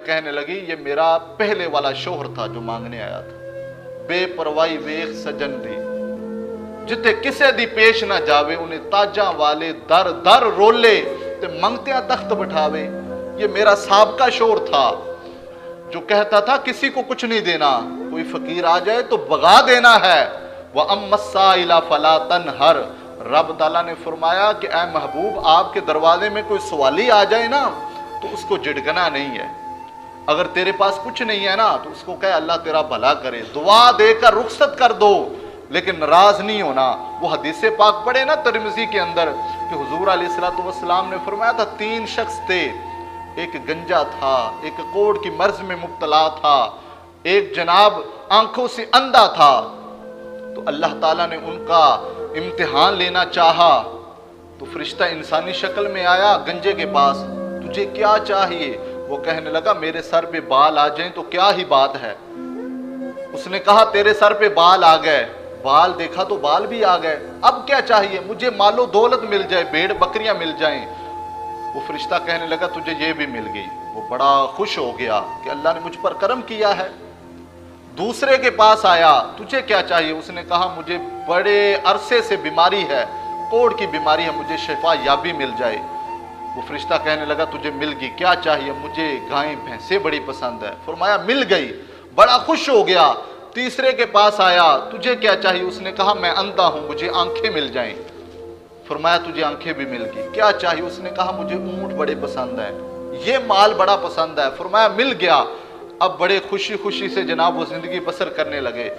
کہنے لگی یہ میرا پہلے والا شوہر تھا جو مانگنے آیا تھا. بے پروائی ویخ سجن دی جتے کسے دی پیش نہ جاوے انہیں تاجاں والے در در رولے تے منگتیاں تخت بٹھاوے. یہ میرا سابقہ شوہر تھا جو کہتا تھا کسی کو کچھ نہیں دینا, کوئی فقیر آ جائے تو بغا دینا ہے. وَأَمَّا السَّائِلَ فَلَا تَنْهَرْ. رب تعالیٰ نے فرمایا کہ اے محبوب آپ کے دروازے میں کوئی سوالی آ جائے نا تو اس کو جھڑکنا نہیں ہے. اگر تیرے پاس کچھ نہیں ہے نا تو اس کو کہے اللہ تیرا بھلا کرے, دعا دے کر رخصت کر دو, لیکن ناراض نہیں ہونا. وہ حدیث پاک پڑھے نا ترمذی کے اندر کہ حضور علیہ السلام نے فرمایا تھا 3 شخص تھے, ایک گنجا تھا, ایک کوڑ کی مرض میں مبتلا تھا, ایک جناب آنکھوں سے اندھا تھا. تو اللہ تعالیٰ نے ان کا امتحان لینا چاہا تو فرشتہ انسانی شکل میں آیا گنجے کے پاس, تجھے کیا چاہیے؟ وہ کہنے لگا میرے سر پہ بال آ جائیں تو کیا ہی بات ہے. اس نے کہا تیرے سر پہ بال آ گئے, بال دیکھا تو بال بھی آ گئے, اب کیا چاہیے؟ مجھے مال و دولت مل جائے, بھیڑ بکریاں مل جائیں. وہ فرشتہ کہنے لگا تجھے یہ بھی مل گئی. وہ بڑا خوش ہو گیا کہ اللہ نے مجھ پر کرم کیا ہے. دوسرے کے پاس آیا, تجھے کیا چاہیے؟ اس نے کہا مجھے بڑے عرصے سے بیماری ہے, کوڑ کی بیماری ہے, مجھے شفا یابی مل جائے. وہ فرشتہ کہنے لگا تجھے مل گئی, کیا چاہیے؟ مجھے گائیں بھینسیں بڑی پسند ہے. فرمایا مل گئی, بڑا خوش ہو گیا. تیسرے کے پاس آیا, تجھے کیا چاہیے؟ اس نے کہا میں اندھا ہوں, مجھے آنکھیں مل جائیں. فرمایا تجھے آنکھیں بھی مل گئی, کیا چاہیے؟ اس نے کہا مجھے اونٹ بڑے پسند ہیں, یہ مال بڑا پسند ہے. فرمایا مل گیا. اب بڑے خوشی خوشی سے جناب وہ زندگی بسر کرنے لگے.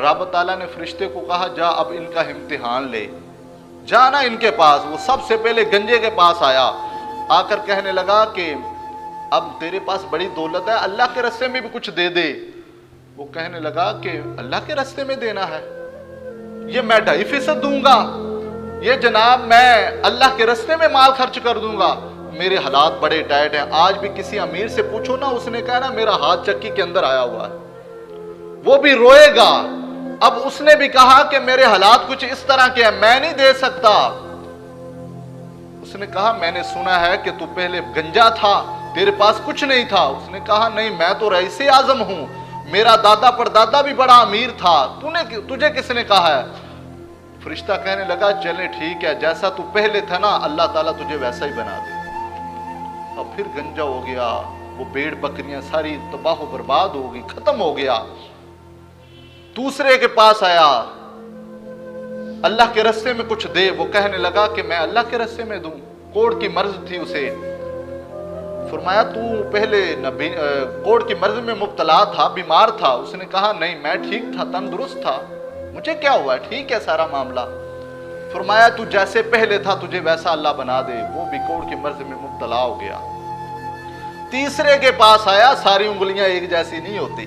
رب تعالیٰ نے فرشتے کو کہا جا اب ان کا امتحان لے, جانا ان کے پاس. وہ سب سے پہلے گنجے کے پاس آیا, آ کر کہنے لگا کہ اب تیرے پاس بڑی دولت ہے, اللہ کے راستے میں بھی کچھ دے دے. وہ کہنے لگا کہ اللہ کے راستے میں دینا ہے, یہ میں 2.5% دوں گا, یہ جناب میں اللہ کے راستے میں مال خرچ کر دوں گا, میرے حالات بڑے ٹائٹ ہیں. آج بھی کسی امیر سے پوچھو نا, اس نے کہا نا میرا ہاتھ چکی کے اندر آیا ہوا ہے, وہ بھی روئے گا. اب اس نے بھی کہا کہ میرے حالات کچھ اس طرح کے ہیں, میں نہیں دے سکتا. اس نے کہا میں نے سنا ہے کہ تو پہلے گنجا تھا, تیرے پاس کچھ نہیں تھا. اس نے کہا نہیں, میں تو رئیس اعظم ہوں, میرا دادا پر دادا بھی بڑا امیر تھا, تجھے کس نے کہا ہے؟ فرشتہ کہنے لگا چلے ٹھیک ہے, جیسا تو پہلے تھا نا اللہ تعالیٰ تجھے ویسا ہی بنا دے. اب پھر گنجا ہو گیا, وہ بھیڑ بکریاں ساری تباہ و برباد ہو گئی, ختم ہو گیا. دوسرے کے پاس آیا, اللہ کے راستے میں کچھ دے. وہ کہنے لگا کہ میں اللہ کے راستے میں دوں, کوڑ کی مرض تھی اسے. فرمایا تو پہلے کوڑ کی مرض میں مبتلا تھا, بیمار تھا. اس نے کہا نہیں میں ٹھیک تھا, تندرست تھا, مجھے کیا ہوا ہے, ٹھیک ہے سارا معاملہ. فرمایا تو جیسے پہلے تھا تجھے ویسا اللہ بنا دے. وہ بھی کوڑ کی مرض میں مبتلا ہو گیا. تیسرے کے پاس آیا, ساری انگلیاں ایک جیسی نہیں ہوتی.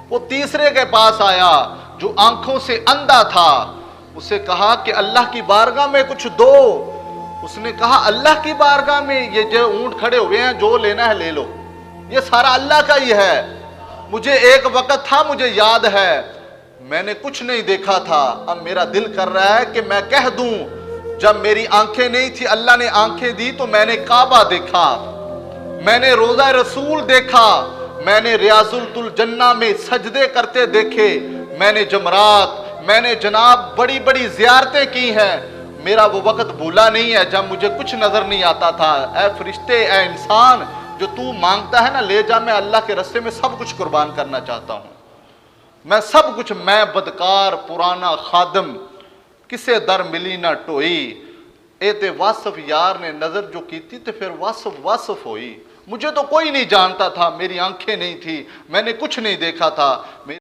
وہ تیسرے کے پاس آیا جو آنکھوں سے اندھا تھا. اسے کہا کہ اللہ کی بارگاہ میں کچھ دو. اس نے کہا اللہ کی بارگاہ میں یہ جو اونٹ کھڑے ہوئے ہیں, جو لینا ہے لے لو, یہ سارا اللہ کا ہی ہے. مجھے ایک وقت تھا, مجھے یاد ہے, میں نے کچھ نہیں دیکھا تھا, اب میرا دل کر رہا ہے کہ میں کہہ دوں جب میری آنکھیں نہیں تھی اللہ نے آنکھیں دی تو میں نے کعبہ دیکھا, میں نے روضہ رسول دیکھا, میں نے ریاض الجنہ میں سجدے کرتے دیکھے, میں نے جمرات, میں نے جناب بڑی بڑی زیارتیں کی ہیں. میرا وہ وقت بھولا نہیں ہے جب مجھے کچھ نظر نہیں آتا تھا. اے فرشتے, اے انسان, جو تو مانگتا ہے نا لے جا, میں اللہ کے راستے میں سب کچھ قربان کرنا چاہتا ہوں. میں سب کچھ, میں بدکار پرانا خادم, کسے در ملی نہ ٹوئی. ایتے واصف یار نے نظر جو کی تھی تو پھر واصف ہوئی. مجھے تو کوئی نہیں جانتا تھا, میری آنکھیں نہیں تھی, میں نے کچھ نہیں دیکھا تھا.